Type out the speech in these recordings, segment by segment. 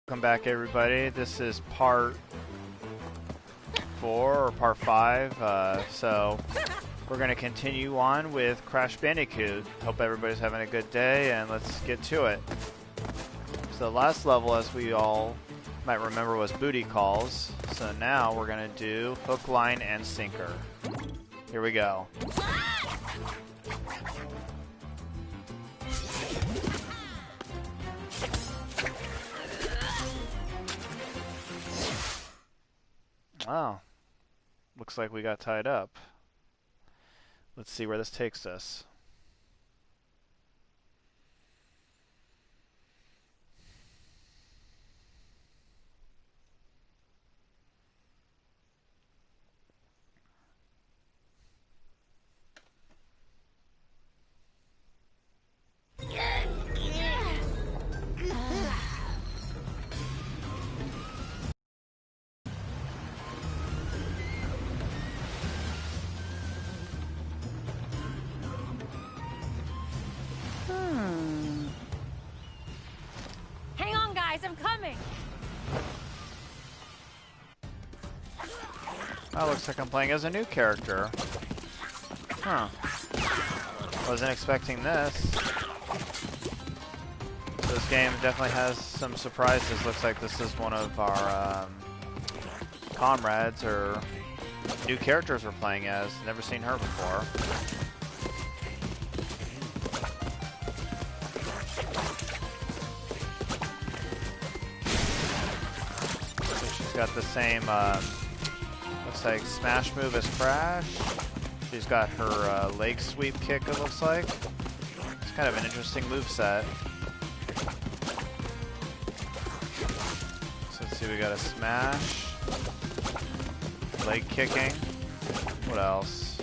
Welcome back, everybody. This is part 4 or part 5. So we're going to continue on with Crash Bandicoot. Hope everybody's having a good day, and let's get to it. So the last level, as we all might remember, was booty calls. So now we're going to do hook, line, and sinker. Here we go. Oh, looks like we got tied up. Let's see where this takes us. Hang on, guys, I'm coming. Oh, looks like I'm playing as a new character. Huh. Wasn't expecting this. This game definitely has some surprises. Looks like this is one of our comrades or new characters we're playing as. Never seen her before. So she's got the same, looks like smash move as Crash. She's got her leg sweep kick, it looks like. It's kind of an interesting moveset. So let's see, we got a smash, leg kicking. What else?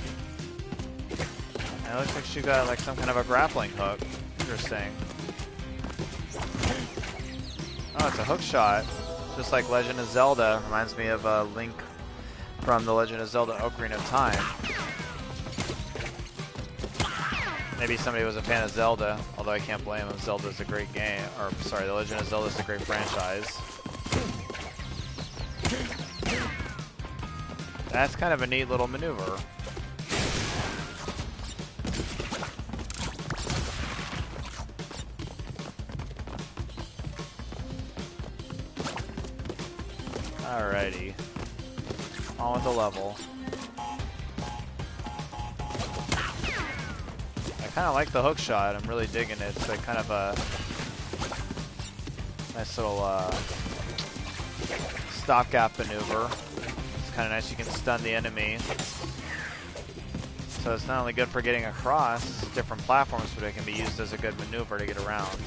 And it looks like she got like some kind of a grappling hook. Interesting. Oh, it's a hook shot. Just like Legend of Zelda. Reminds me of Link from the Legend of Zelda Ocarina of Time. Maybe somebody was a fan of Zelda, although I can't blame him. Zelda's a great game. Or, sorry, the Legend of Zelda is a great franchise. That's kind of a neat little maneuver. Alrighty. On with the level. I kind of like the hook shot. I'm really digging it. It's like kind of a nice little stopgap maneuver. It's kind of nice. You can stun the enemy. So it's not only good for getting across different platforms, but it can be used as a good maneuver to get around.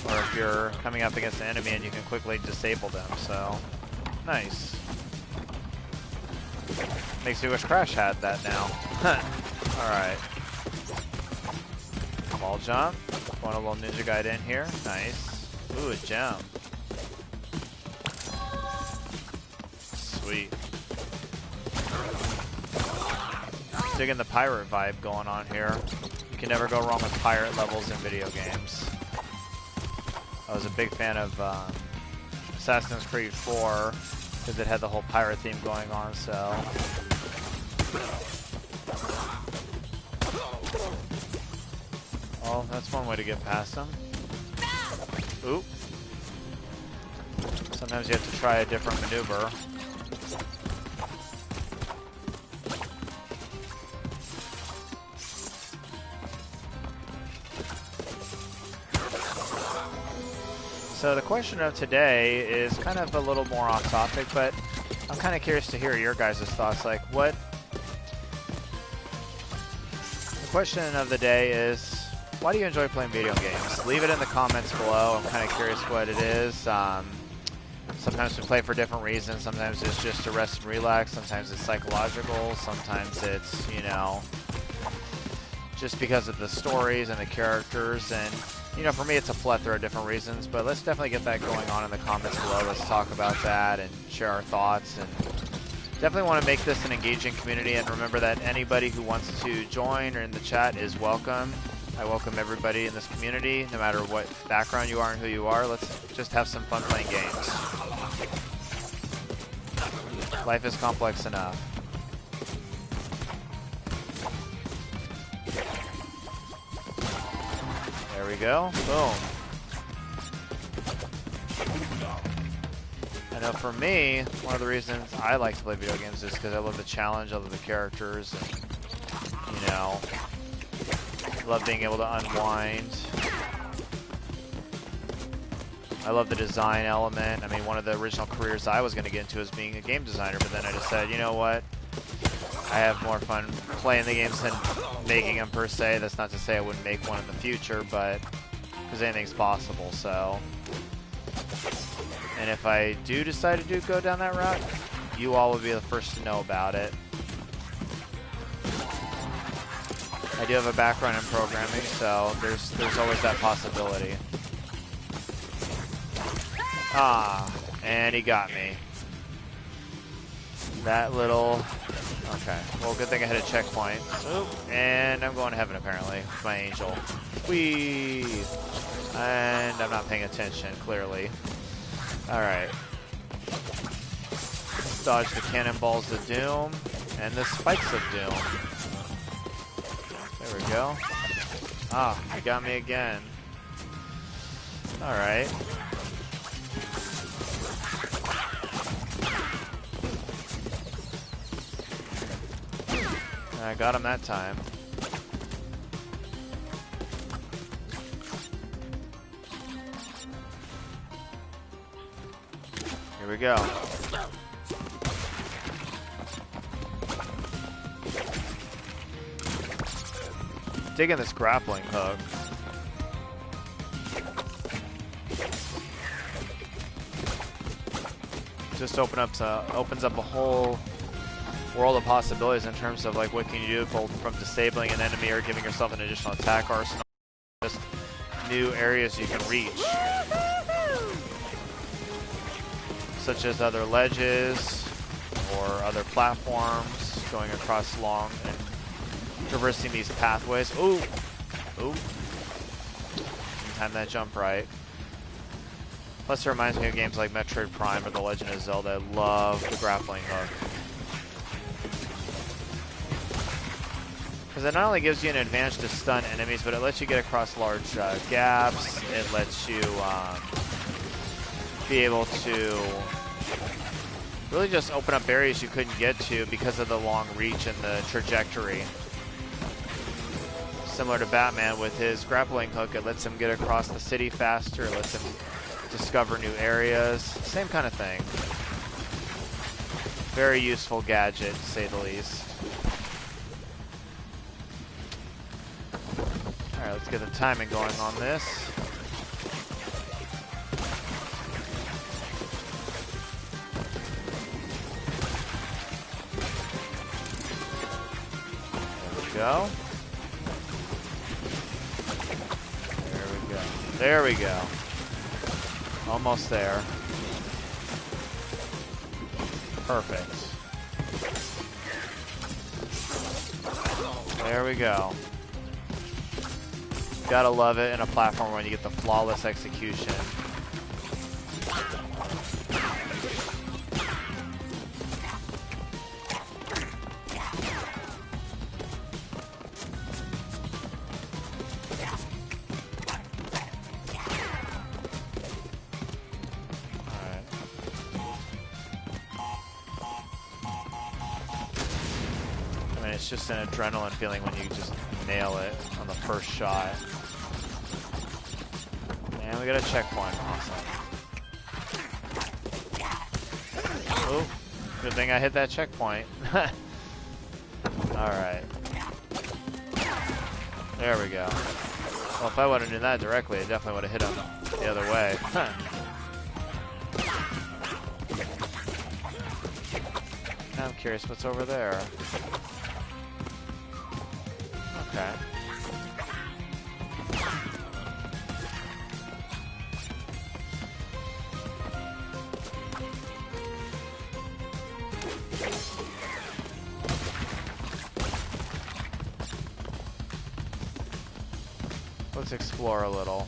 Or if you're coming up against an enemy and you can quickly disable them. So, nice. Makes me wish Crash had that now. Alright. Ball jump. Going a little ninja guide in here. Nice. Ooh, a gem. Sweet. Digging the pirate vibe going on here. You can never go wrong with pirate levels in video games. I was a big fan of Assassin's Creed 4 because it had the whole pirate theme going on, so... Well, that's one way to get past them. Oop. Sometimes you have to try a different maneuver. So the question of today is kind of a little more off topic, but I'm kind of curious to hear your guys' thoughts. Like, what... The question of the day is, why do you enjoy playing video games? Leave it in the comments below. I'm kind of curious what it is. Sometimes we play for different reasons. Sometimes it's just to rest and relax. Sometimes it's psychological. Sometimes it's, you know, just because of the stories and the characters. And, you know, for me, it's a plethora of different reasons. But let's definitely get that going on in the comments below. Let's talk about that and share our thoughts. And definitely want to make this an engaging community. And remember that anybody who wants to join or in the chat is welcome. I welcome everybody in this community, no matter what background you are and who you are. Let's just have some fun playing games. Life is complex enough. There we go. Boom. I know for me, one of the reasons I like to play video games is because I love the challenge, I love the characters, and, you know, I love being able to unwind. I love the design element. I mean, one of the original careers I was going to get into was being a game designer, but then I decided, you know what? I have more fun playing the games than making them per se. That's not to say I wouldn't make one in the future, but because anything's possible, so. And if I do decide to go down that route, you all will be the first to know about it. I do have a background in programming, so there's always that possibility. Ah, and he got me. That little... Okay, well, good thing I hit a checkpoint. Oop, and I'm going to heaven, apparently, with my angel. Whee! And I'm not paying attention, clearly. Alright. Dodge the cannonballs of doom, and the spikes of doom. There we go. Ah, he got me again. Alright. I got him that time. Here we go. Digging this grappling hook. Just opens up a whole world of possibilities in terms of like what can you do both from disabling an enemy or giving yourself an additional attack arsenal. Just new areas you can reach. Such as other ledges or other platforms going across long and traversing these pathways. Ooh! Ooh. Didn't time that jump right. Plus it reminds me of games like Metroid Prime or The Legend of Zelda. I love the grappling hook. Because it not only gives you an advantage to stun enemies, but it lets you get across large gaps. It lets you be able to really just open up areas you couldn't get to because of the long reach and the trajectory. Similar to Batman with his grappling hook, it lets him get across the city faster, it lets him discover new areas. Same kind of thing. Very useful gadget, to say the least. Alright, let's get the timing going on this. There we go. There we go. There we go. Almost there. Perfect. There we go. Gotta love it in a platform when you get the flawless execution. It's just an adrenaline feeling when you just nail it on the first shot. And we got a checkpoint. Awesome. Oh, good thing I hit that checkpoint. Alright. There we go. Well, if I would have done that directly, I definitely would have hit him the other way. Now I'm curious what's over there. Okay. Let's explore a little.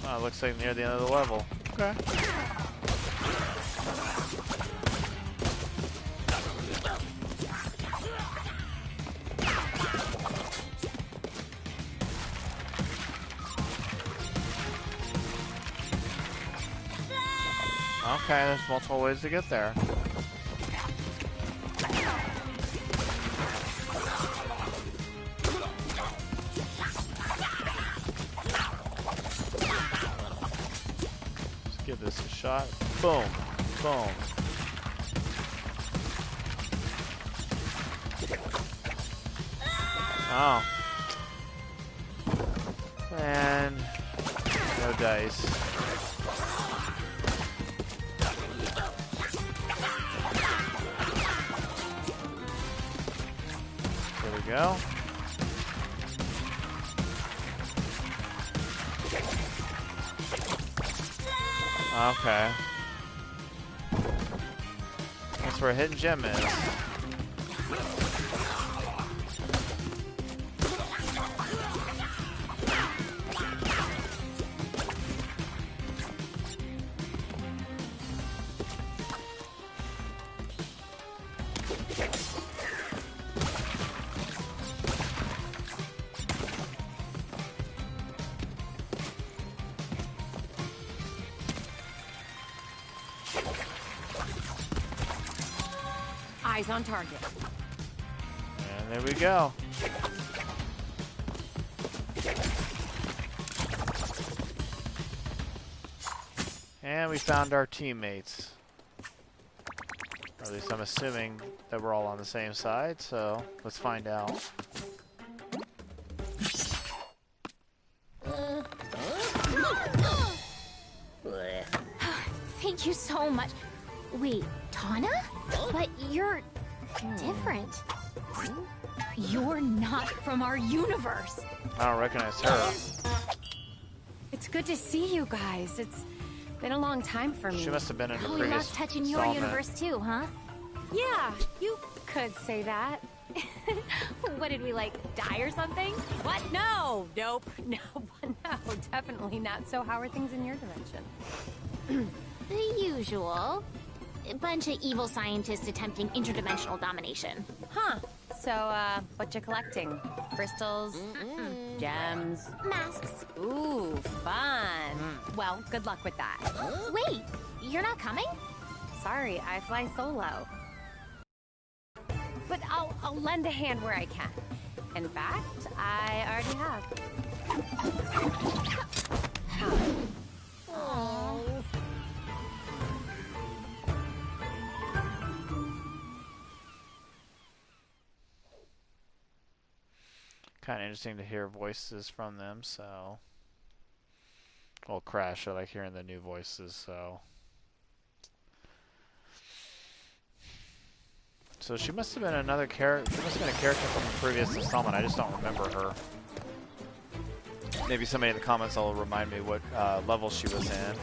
Oh, it looks like near the end of the level. Okay. Okay, there's multiple ways to get there. Let's give this a shot. Boom. Boom. Oh. And no dice. There we go. Okay. That's where a hidden gem is. Eyes on target. And there we go. And we found our teammates. Or at least I'm assuming that we're all on the same side, so let's find out. Thank you so much. Wait, Tana? But you're different. You're not from our universe. I don't recognize her. It's good to see you guys. It's been a long time for me. She must have been in the Oh, we previous lost touch in your installment. universe too, huh? Yeah, you could say that. What did we, like, die or something? What? No. Nope. No, definitely not. So how are things in your dimension? The usual. A bunch of evil scientists attempting interdimensional domination. Huh. So, what you collecting? Crystals? Gems? Masks. Ooh, fun. Well, good luck with that. Wait, you're not coming? Sorry, I fly solo. But I'll lend a hand where I can. In fact, I already have. Oh. Kind of interesting to hear voices from them, so... Well, Crash, I like hearing the new voices, so... So she must have been another character. She must have been a character from the previous installment. I just don't remember her. Maybe somebody in the comments will remind me what level she was in.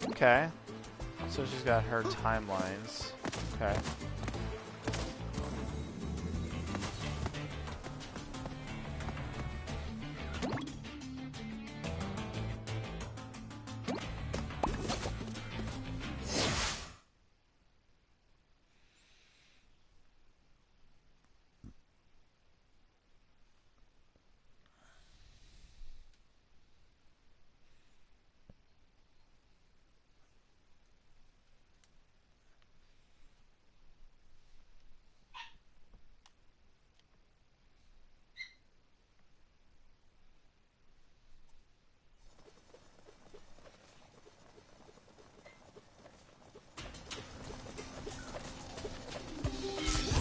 Okay. So she's got her timelines. Okay.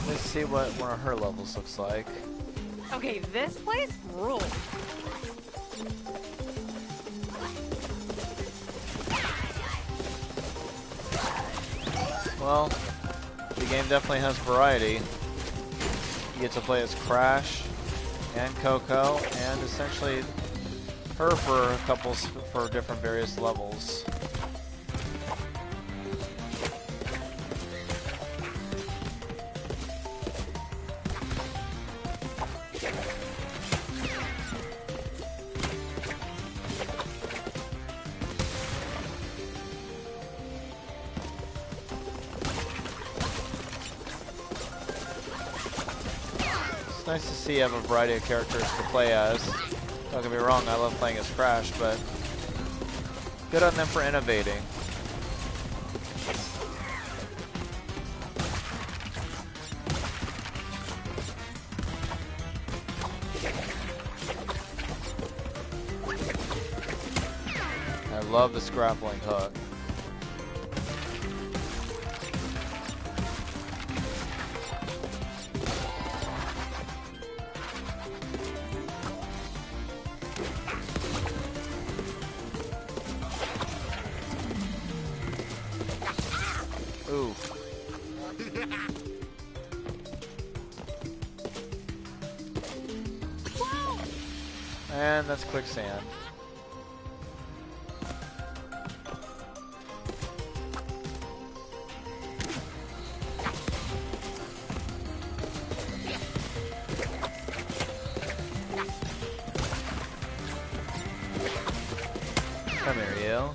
Let's see what one of her levels looks like. Okay, this place rules. Well, the game definitely has variety. You get to play as Crash and Coco, and essentially her for a couple for different various levels. It's nice to see you have a variety of characters to play as. Don't get me wrong, I love playing as Crash, but good on them for innovating. I love this grappling hook. Ooh. And that's quicksand. Come here, you.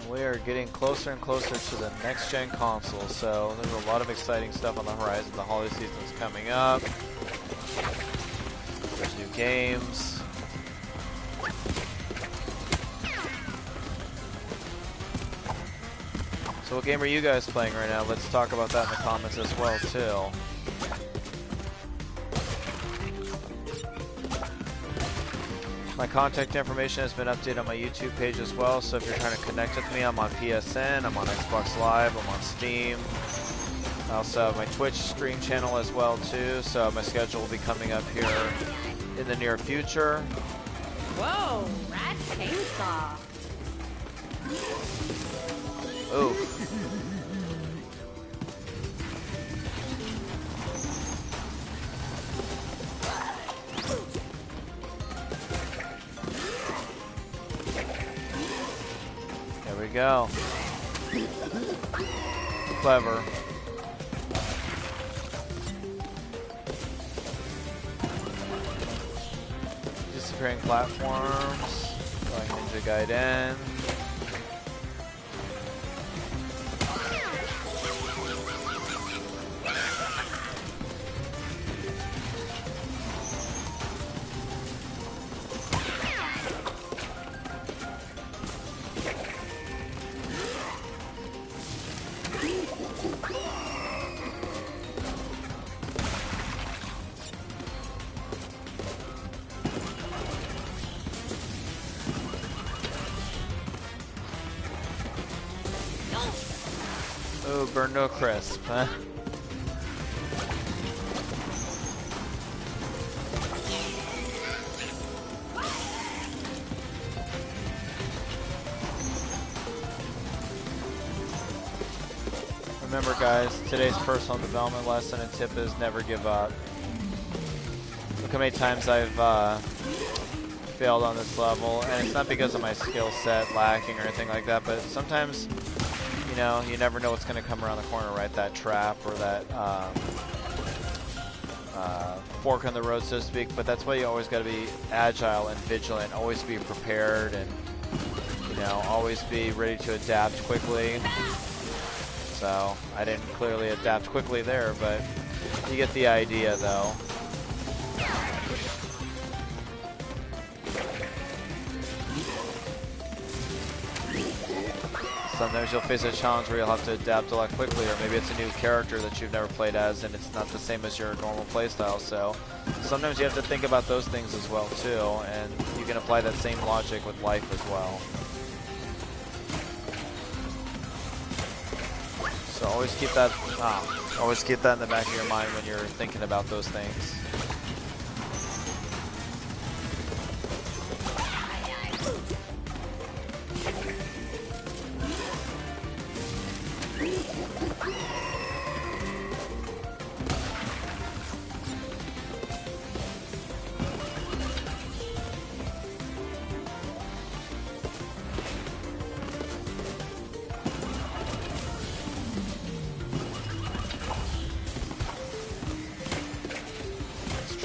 We are getting closer and closer to the next-gen console, so there's a lot of exciting stuff on the horizon. The holiday season is coming up. There's new games. So what game are you guys playing right now? Let's talk about that in the comments as well, too. My contact information has been updated on my YouTube page as well, so if you're trying to connect with me, I'm on PSN, I'm on Xbox Live, I'm on Steam. I also have my Twitch stream channel as well too, so my schedule will be coming up here in the near future. Whoa, rat chainsaw. Ooh. There we go. Clever. Disappearing platforms. Going Ninja Gaiden. Ooh, burn no crisp, huh? Remember guys, today's personal development lesson and tip is never give up. Look how many times I've failed on this level, and it's not because of my skill set lacking or anything like that, but sometimes, you know, you never know what's going to come around the corner, right? That trap or that fork in the road, so to speak. But that's why you always got to be agile and vigilant, always be prepared, and, you know, always be ready to adapt quickly. So I didn't clearly adapt quickly there, but you get the idea, though. Sometimes you'll face a challenge where you'll have to adapt a lot quickly, or maybe it's a new character that you've never played as and it's not the same as your normal playstyle. So sometimes you have to think about those things as well too, and you can apply that same logic with life as well. So always keep that in the back of your mind when you're thinking about those things.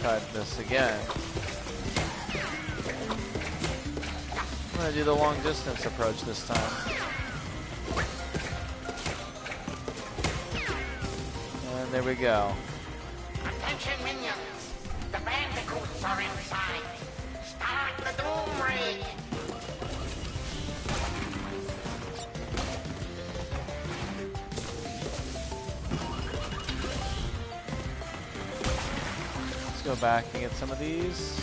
tried this again. I'm gonna do the long distance approach this time. And there we go. Attention minions! The Bandicoots are inside! Start the Doom Raid! Let's go back and get some of these.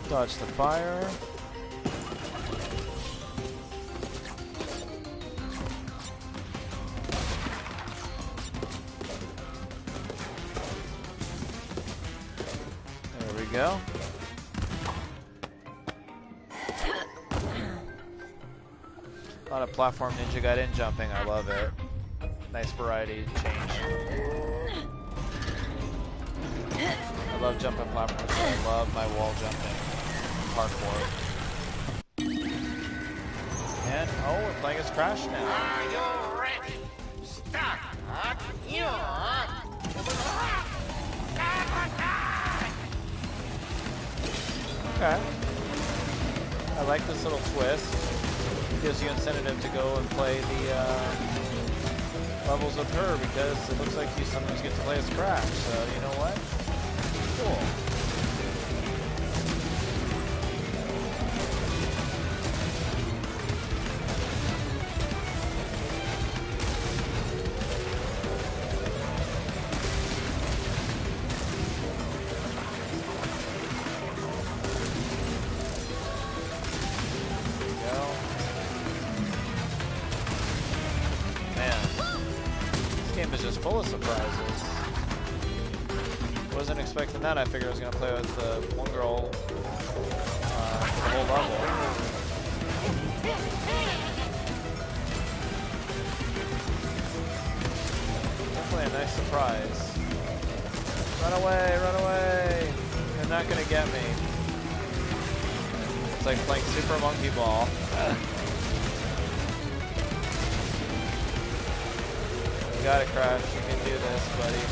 Dodge the fire. There we go. A lot of platform Ninja Gaiden jumping, I love it. Nice variety change. I love jumping platforms, I love my wall jumping. Parkour. And, oh, we're playing as Crash now. Are you ready? Start your... Okay. I like this little twist. It gives you incentive to go and play the levels with her because it looks like you sometimes get to play as Crash. So, you know what? Cool. Full of surprises. Wasn't expecting that. I figured I was going to play with the one girl the whole level. Definitely a nice surprise. Run away, run away! You're not going to get me. It's like playing Super Monkey Ball. Got it, Crash. You can do this, buddy.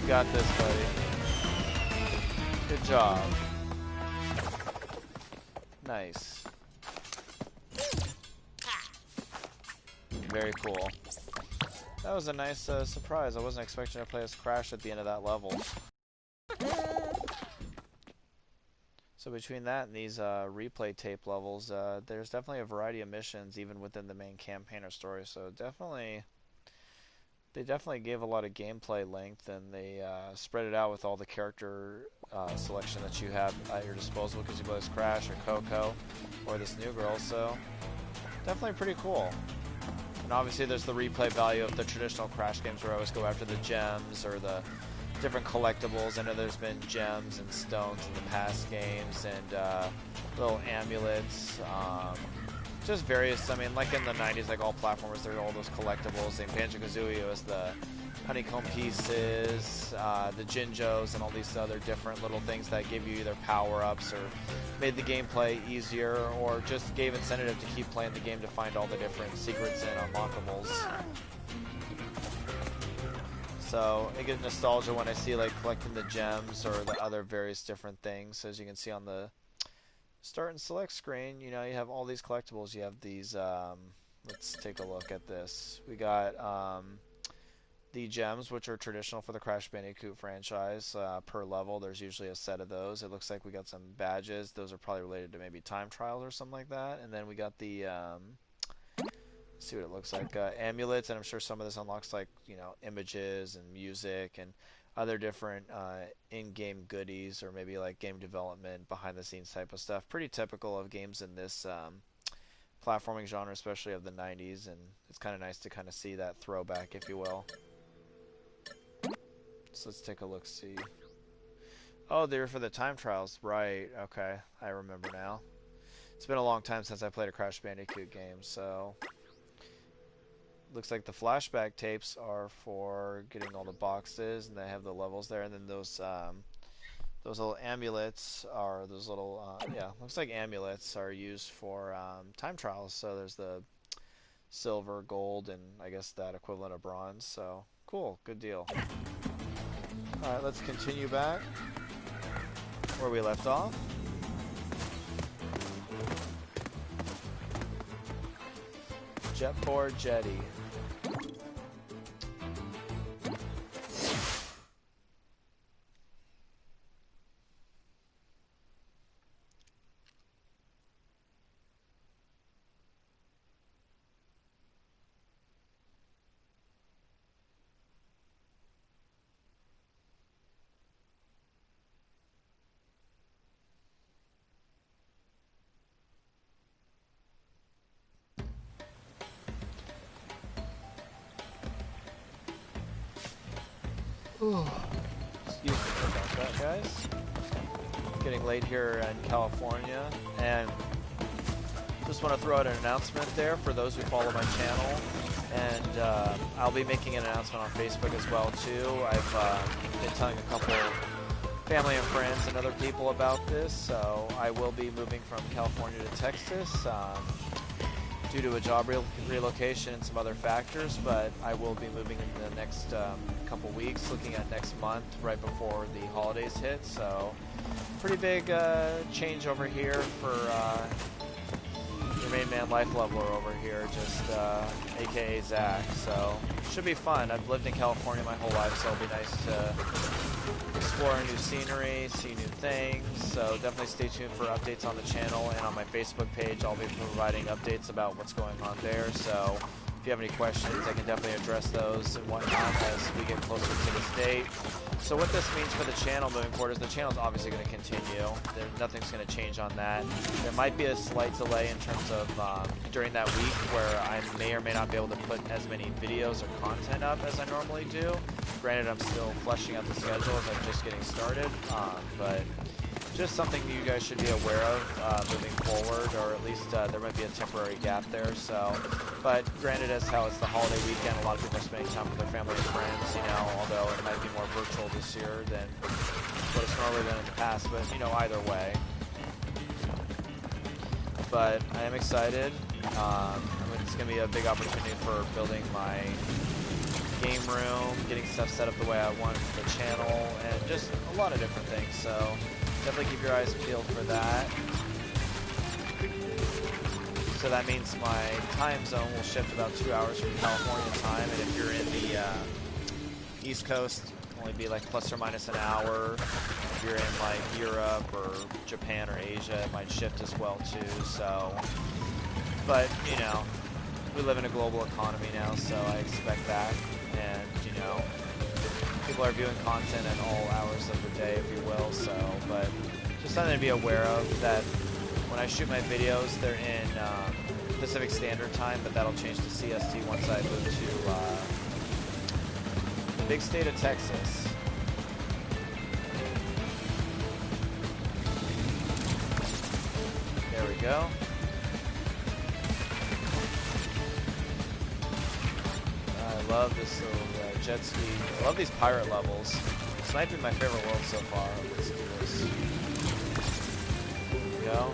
You got this, buddy. Good job. Nice. Very cool. That was a nice surprise. I wasn't expecting to play as Crash at the end of that level. So between that and these replay tape levels, there's definitely a variety of missions even within the main campaign or story. So they definitely gave a lot of gameplay length, and they spread it out with all the character selection that you have at your disposal because you play as Crash or Coco or this new girl. So definitely pretty cool. And obviously there's the replay value of the traditional Crash games where I always go after the gems or the different collectibles. I know there's been gems and stones in the past games and little amulets. Just various, I mean, like in the 90s, like all platformers, there were all those collectibles. In Banjo-Kazooie, it was the honeycomb pieces, the Jinjos, and all these other different little things that give you either power-ups or made the gameplay easier, or just gave incentive to keep playing the game to find all the different secrets and unlockables. So I get nostalgia when I see like collecting the gems or the other various different things. As you can see on the start and select screen, you know, you have all these collectibles. You have these, let's take a look at this. We got the gems, which are traditional for the Crash Bandicoot franchise. Per level, there's usually a set of those. It looks like we got some badges. Those are probably related to maybe time trials or something like that. And then we got the, let's see what it looks like, amulets, and I'm sure some of this unlocks like, you know, images and music and other different in-game goodies, or maybe like game development, behind-the-scenes type of stuff. Pretty typical of games in this platforming genre, especially of the 90s, and it's kind of nice to kind of see that throwback, if you will. So let's take a look, see. Oh, they're for the time trials. Right, okay. I remember now. It's been a long time since I played a Crash Bandicoot game, so looks like the flashback tapes are for getting all the boxes, and they have the levels there, and then those little amulets are those little yeah, looks like amulets are used for time trials. So there's the silver, gold, and I guess that equivalent of bronze. So cool, good deal. All right, let's continue back where we left off. Jetboard jetty. Excuse me about that, guys. Getting late here in California, and just want to throw out an announcement there for those who follow my channel. And I'll be making an announcement on Facebook as well too. I've been telling a couple family and friends and other people about this, so I will be moving from California to Texas. Due to a job relocation and some other factors, but I will be moving in the next couple weeks, looking at next month, right before the holidays hit. So, pretty big change over here for your main man life leveler over here, just aka Zach. So, should be fun. I've lived in California my whole life, so it'll be nice to explore new scenery, see new things. So definitely stay tuned for updates on the channel, and on my Facebook page I'll be providing updates about what's going on there. So if you have any questions, I can definitely address those and whatnot as we get closer to this date. So what this means for the channel moving forward is the channel is obviously going to continue. Nothing's going to change on that. There might be a slight delay in terms of during that week where I may or may not be able to put as many videos or content up as I normally do. Granted, I'm still fleshing out the schedule as I'm just getting started, but just something you guys should be aware of moving forward, or at least there might be a temporary gap there. So, but granted, as how it's the holiday weekend, a lot of people are spending time with their family and friends, you know, although it might be more virtual this year than what it's normally been in the past, but, you know, either way. But I am excited. I mean, it's going to be a big opportunity for building my game room, getting stuff set up the way I want for the channel, and just a lot of different things. So definitely keep your eyes peeled for that. So that means my time zone will shift about 2 hours from California time, and if you're in the East Coast, only be like plus or minus an hour. If you're in like Europe or Japan or Asia, it might shift as well too. So, but you know, we live in a global economy now, so I expect that. And you know, people are viewing content at all hours of the day, if you will. So, but just something to be aware of, that when I shoot my videos, they're in Pacific Standard Time, but that'll change to CST once I move to the big state of Texas. There we go. I love this little jet ski. I love these pirate levels. This might be my favorite world so far. Let's do this. There we go.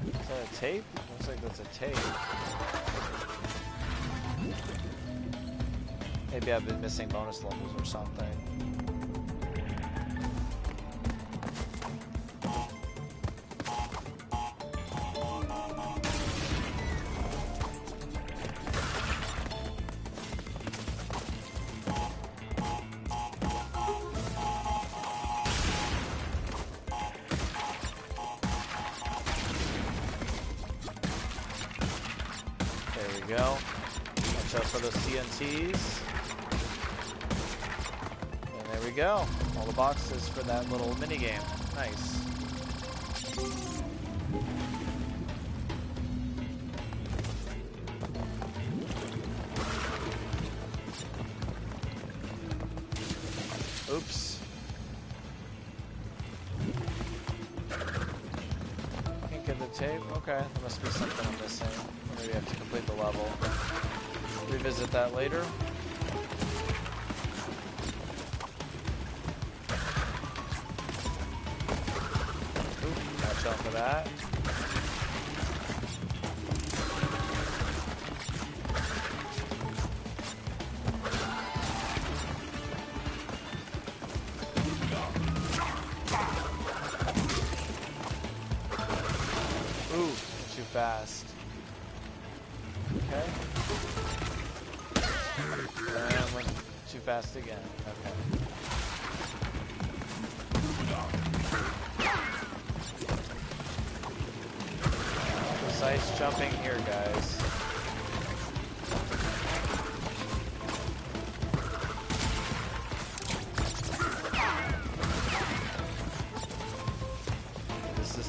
Is that a tape? Looks like that's a tape. Maybe I've been missing bonus levels or something. Go. Watch out for those CNTs. And there we go. All the boxes for that little mini game. Nice. Oops. tape? Okay, there must be something I'm missing. Maybe I have to complete the level. Revisit that later. Ooh, watch out for that. Fast. Okay. And went too fast again. Okay. Precise jumping here, guys.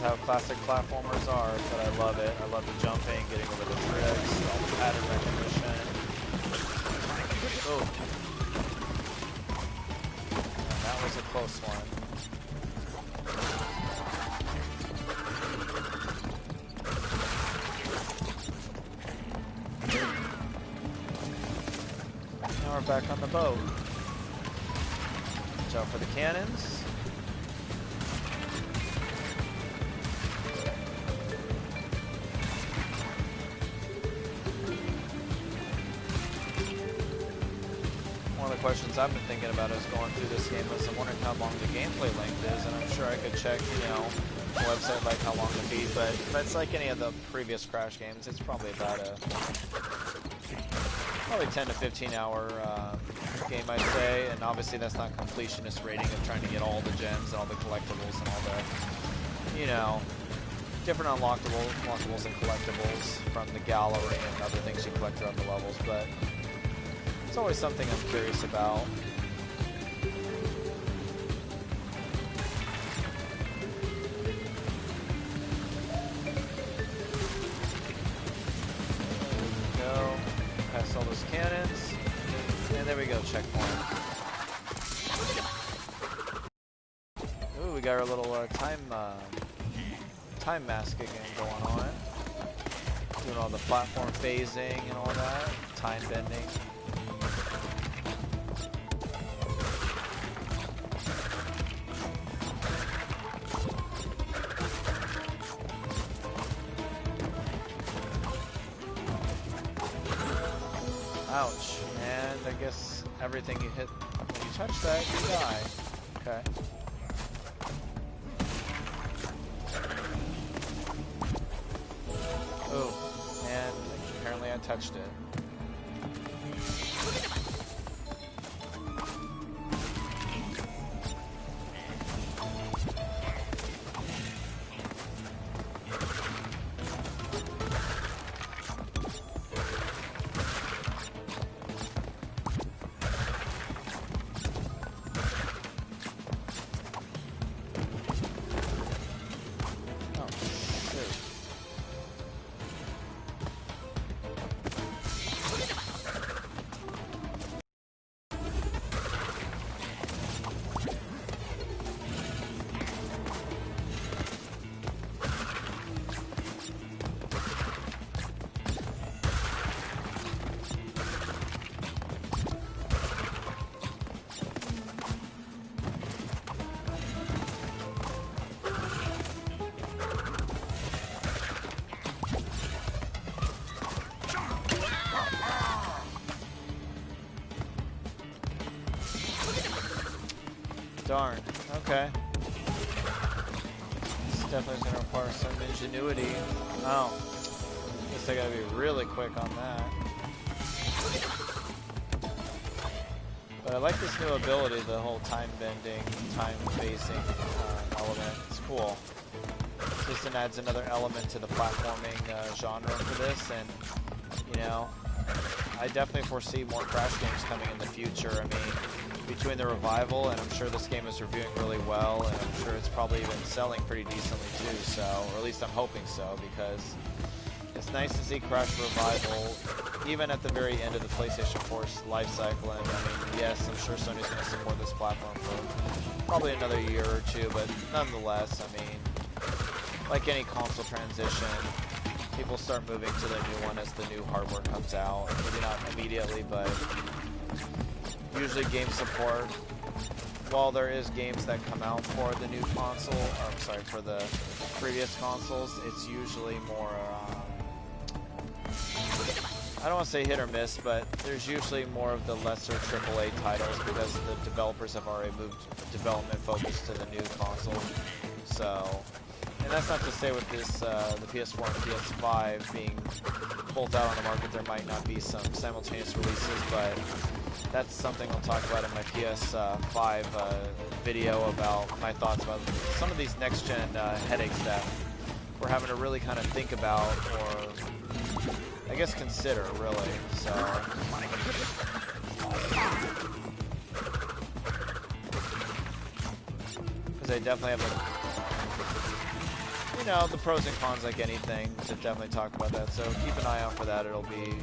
How classic platformers are, but I love it. I love the jumping, getting over the tricks, all the pattern recognition. Oh. And that was a close one. Now we're back on the boat. Watch out for the cannons. Questions I've been thinking about as going through this game is I'm wondering how long the gameplay length is, and I'm sure I could check, you know, a website like how long to beat, but it's like any of the previous Crash games. It's probably about a 10 to 15 hour game, I'd say, and obviously that's not completionist rating of trying to get all the gems and all the collectibles and all the, you know, different unlockables and collectibles from the gallery and other things you collect throughout the levels, but it's always something I'm curious about. There we go. Past all those cannons. And there we go, checkpoint. Ooh, we got our little time mask again going on. Doing all the platform phasing and all that. Time bending. Ouch, and I guess everything you hit, when you touch that, you die. Okay. Oh, and apparently I touched it. Darn. Okay. This definitely is going to require some ingenuity. Oh. Guess I gotta be really quick on that. But I like this new ability, the whole time bending, time phasing element. It's cool. This adds another element to the platforming genre for this, and you know, I definitely foresee more Crash games coming in the future. I mean, between the revival, and I'm sure this game is reviewing really well, and I'm sure it's probably even selling pretty decently too, so, or at least I'm hoping so, because it's nice to see Crash Revival, even at the very end of the PlayStation 4's life cycle, and I mean, yes, I'm sure Sony's going to support this platform for probably another year or two, but nonetheless, I mean, like any console transition, people start moving to the new one as the new hardware comes out. Maybe not immediately, but usually game support, while there is games that come out for the new console, or I'm sorry, for the previous consoles, it's usually more, I don't want to say hit or miss, but there's usually more of the lesser AAA titles because the developers have already moved development focus to the new console. So, and that's not to say with this, the PS4 and PS5 being both out on the market, there might not be some simultaneous releases, but that's something I'll talk about in my PS5 video about my thoughts about some of these next-gen headaches that we're having to really kind of think about, or I guess consider, really. So, because I definitely have, like, you know, the pros and cons like anything, to definitely talk about that. So keep an eye out for that. It'll be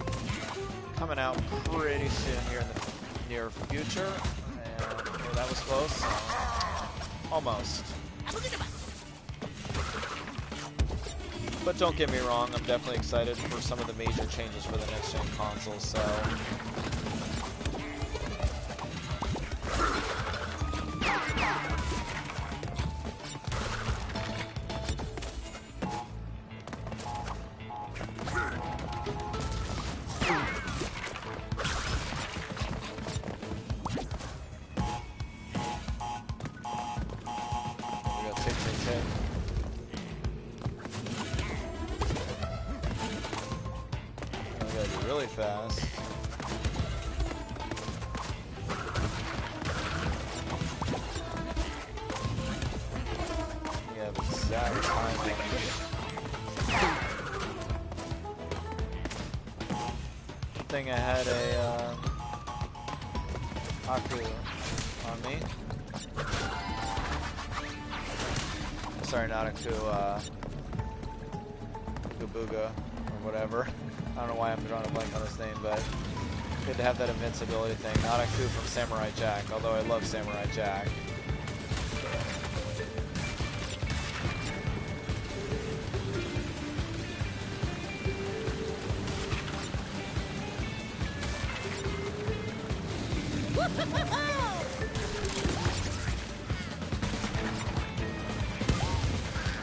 coming out pretty soon here in the near future. And oh, that was close. Almost. But don't get me wrong, I'm definitely excited for some of the major changes for the next-gen console, so... really fast. Yeah, the exact timing. Good thing I had a Aku on me. Sorry, not Aku, Kubuga or whatever. I don't know why I'm drawing a blank on this name, but good to have that invincibility thing. Not a coup from Samurai Jack, although I love Samurai Jack.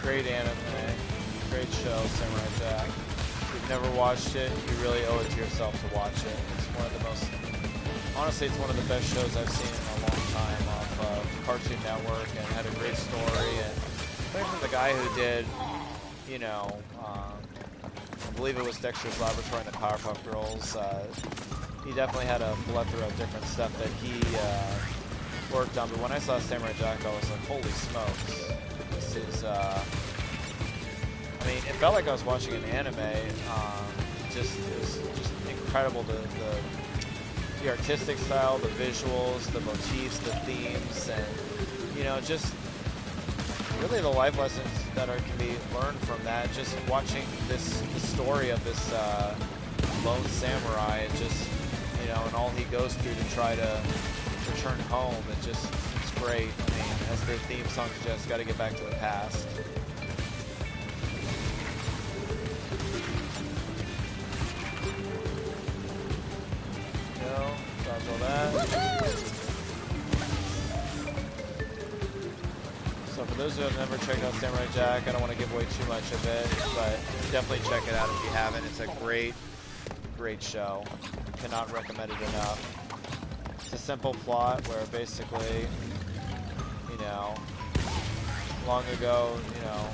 Great anime, great show, Samurai Jack. Never watched it, you really owe it to yourself to watch it. It's one of the most, honestly, it's one of the best shows I've seen in a long time off Cartoon Network, and had a great story. And especially from the guy who did, you know, I believe it was Dexter's Laboratory and the Powerpuff Girls. He definitely had a plethora of different stuff that he worked on. But when I saw Samurai Jack, I was like, holy smokes, this is. I mean, it felt like I was watching an anime. It was just incredible. The artistic style, the visuals, the motifs, the themes, and you know, just really the life lessons that can be learned from that. Just watching the story of this lone samurai, and just you know, and all he goes through to try to return home. It's great. I mean, as the theme song suggests, got to get back to the past. Dodge all that. So for those who have never checked out Samurai Jack, I don't want to give away too much of it, but definitely check it out if you haven't. It's a great, great show. Cannot recommend it enough. It's a simple plot where basically, you know, long ago, you know,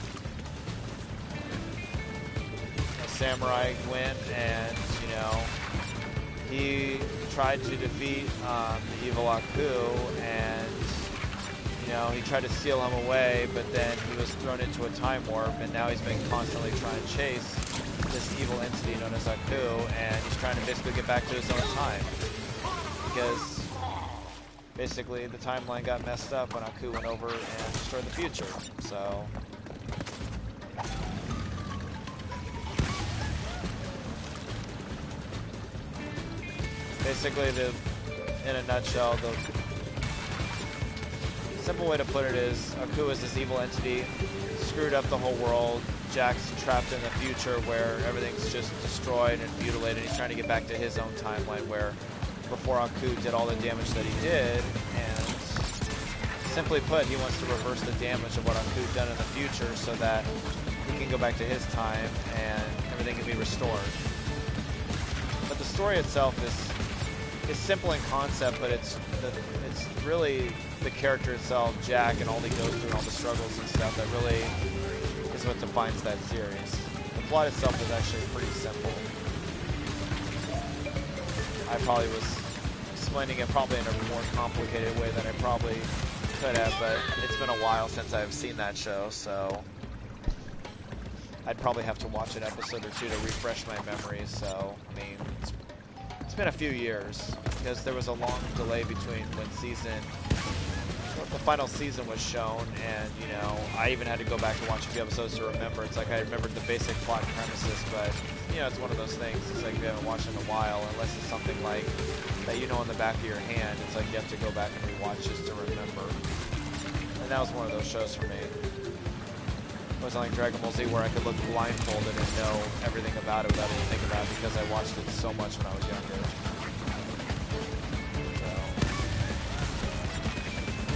a samurai went and, you know, he tried to defeat the evil Aku, and you know, he tried to steal him away, but then he was thrown into a time warp, and now he's been constantly trying to chase this evil entity known as Aku, and he's trying to basically get back to his own time, because basically the timeline got messed up when Aku went over and destroyed the future. So basically, in a nutshell, the simple way to put it is, Aku is this evil entity, screwed up the whole world. Jack's trapped in the future where everything's just destroyed and mutilated. He's trying to get back to his own timeline where before Aku did all the damage that he did, and simply put, he wants to reverse the damage of what Aku done in the future so that he can go back to his time and everything can be restored. But the story itself is simple in concept, but it's really the character itself, Jack, and all he goes through and all the struggles and stuff that really is what defines that series. The plot itself is actually pretty simple. I probably was explaining it probably in a more complicated way than I probably could have, but it's been a while since I've seen that show, so I'd probably have to watch an episode or two to refresh my memory. So, I mean, it's been a few years because there was a long delay between when the final season was shown, and you know, I even had to go back and watch a few episodes to remember. It's like I remembered the basic plot premises, but you know, it's one of those things. It's like you haven't watched in a while, unless it's something like that you know in the back of your hand. It's like you have to go back and rewatch just to remember. And that was one of those shows for me. It wasn't like Dragon Ball Z where I could look blindfolded and know everything about it without even thinking about it because I watched it so much when I was younger. So,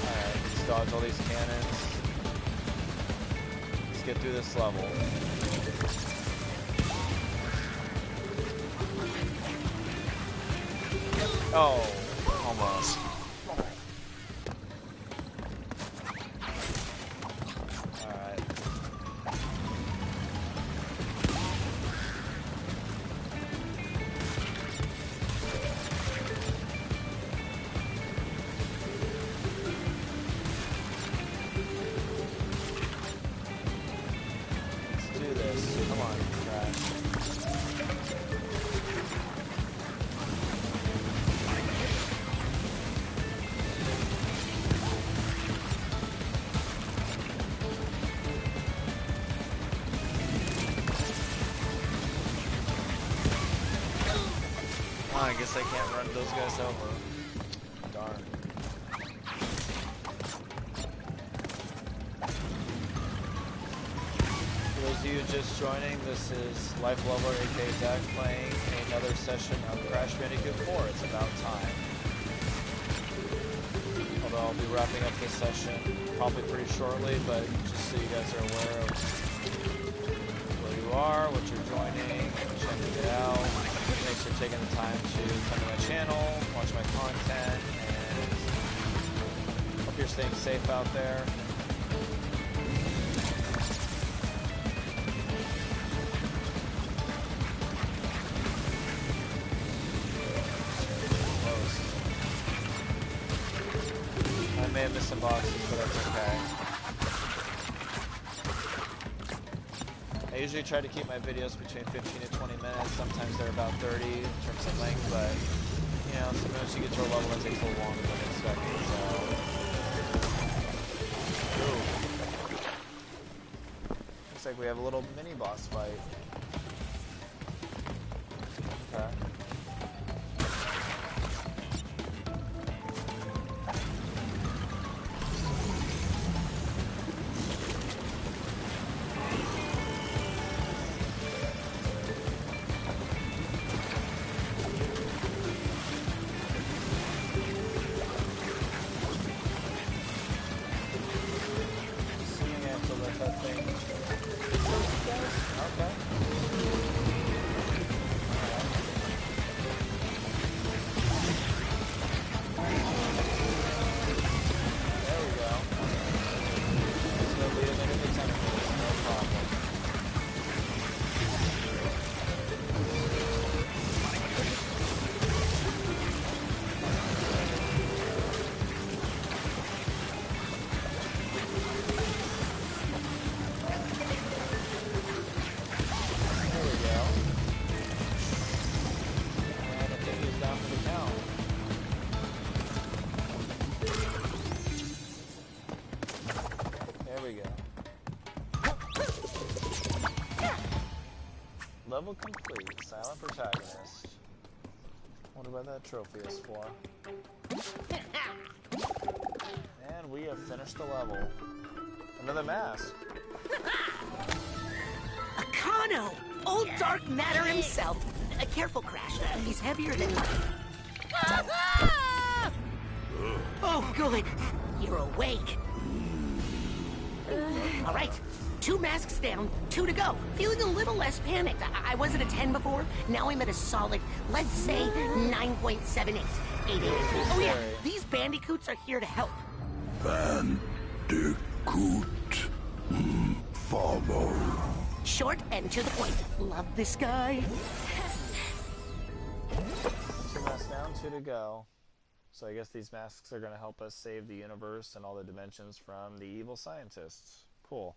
alright, let's dodge all these cannons. Let's get through this level. Oh, almost. I guess I can't run those guys over. Darn. For those of you just joining, this is Life Lover, aka Zach, playing another session of Crash Bandicoot 4. It's about time. Although I'll be wrapping up this session probably pretty shortly, but just so you guys are aware of where you are, what you're joining, checking it out. Thanks for taking the time to come to my channel, watch my content, and hope you're staying safe out there. Close. I may have missed some boxes, but that's okay. I usually try to keep my videos between 15 to 20 minutes. Sometimes they're about 30 in terms of length, but you know, sometimes you get to a level that takes a little longer than expected. So, ooh. Looks like we have a little mini boss fight. Okay. Level complete. Silent protagonist. Wonder what that trophy is for. And we have finished the level. Another mask. Akano! Old dark matter himself. Careful, Crash. He's heavier than... Oh, good. You're awake. All right. 2 masks down, 2 to go. Feeling a little less panicked. I was at a 10 before. Now I'm at a solid, let's say, 9.78. 88. Oh yeah, these bandicoots are here to help. Bandicoot. Follow. Short and to the point. Love this guy. 2 masks down, 2 to go. So I guess these masks are going to help us save the universe and all the dimensions from the evil scientists. Cool.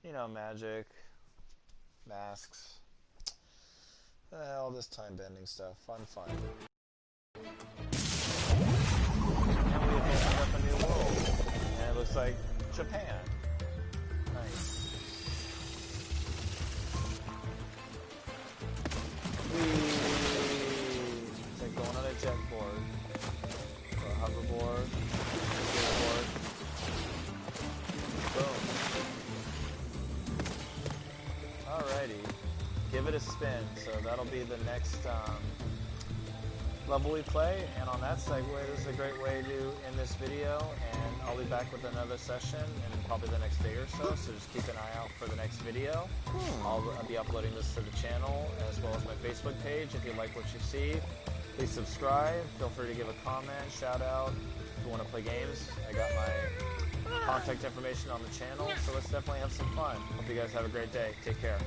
You know, magic, masks, all this time-bending stuff. Fun. And we have opened up a new world. And it looks like Japan. Nice. It's like going on a jet board. Or a hoverboard. Skateboard. Boom. Alrighty, give it a spin. So that'll be the next level we play. And on that segue, this is a great way to end this video. And I'll be back with another session in probably the next day or so. So just keep an eye out for the next video. I'll be uploading this to the channel as well as my Facebook page. If you like what you see, please subscribe. Feel free to give a comment, shout out. If you want to play games, I got my contact information on the channel, so let's definitely have some fun. Hope you guys have a great day. Take care.